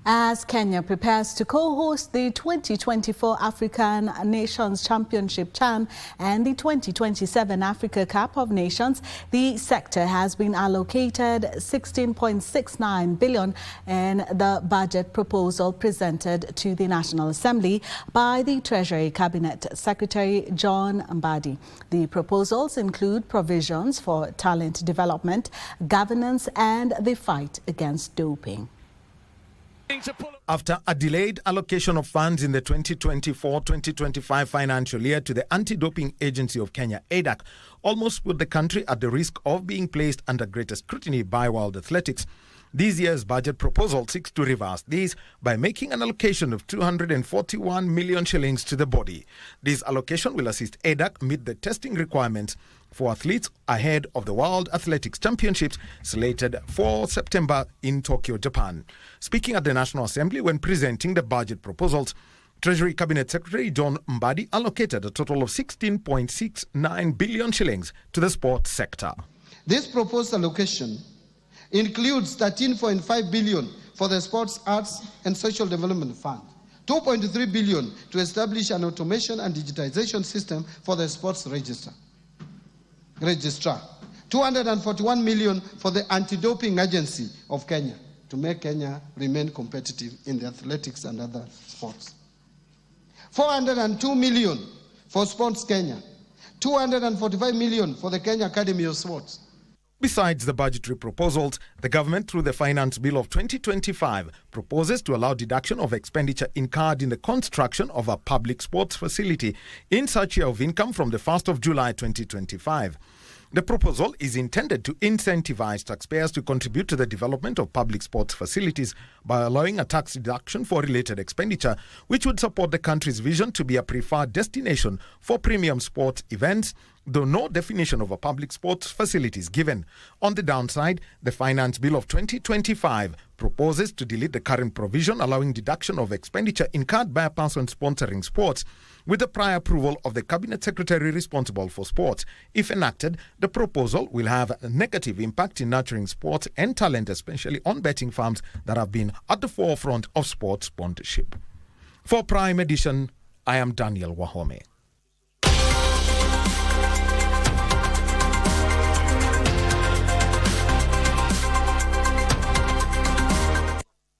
As Kenya prepares to co-host the 2024 African Nations Championship CHAN and the 2027 Africa Cup of Nations, the sector has been allocated 16.69 billion in the budget proposal presented to the National Assembly by the Treasury Cabinet Secretary John Mbadi. The proposals include provisions for talent development, governance and the fight against doping. After a delayed allocation of funds in the 2024-2025 financial year to the Anti-Doping Agency of Kenya, ADAC, almost put the country at the risk of being placed under greater scrutiny by World Athletics. This year's budget proposal seeks to reverse this by making an allocation of 241 million shillings to the body. This allocation will assist ADAC meet the testing requirements for athletes ahead of the World Athletics Championships slated for September in Tokyo, Japan. Speaking at the National Assembly when presenting the budget proposals, Treasury Cabinet Secretary John Mbadi allocated a total of 16.69 billion shillings to the sports sector. This proposed allocation includes 13.5 billion for the Sports, Arts and Social Development Fund, 2.3 billion to establish an automation and digitization system for the sports registrar, 241 million for the Anti-Doping Agency of Kenya to make Kenya remain competitive in the athletics and other sports, 402 million for Sports Kenya, 245 million for the Kenya Academy of Sports. Besides the budgetary proposals, the government, through the Finance Bill of 2025, proposes to allow deduction of expenditure incurred in the construction of a public sports facility in such year of income from the 1st of July 2025. The proposal is intended to incentivize taxpayers to contribute to the development of public sports facilities by allowing a tax deduction for related expenditure, which would support the country's vision to be a preferred destination for premium sports events, though no definition of a public sports facility is given. On the downside, the Finance Bill of 2025 proposes to delete the current provision allowing deduction of expenditure incurred by a person sponsoring sports with the prior approval of the Cabinet Secretary responsible for sports. If enacted, the proposal will have a negative impact in nurturing sports and talent, especially on betting firms that have been at the forefront of sports sponsorship. For Prime Edition, I am Daniel Wahome.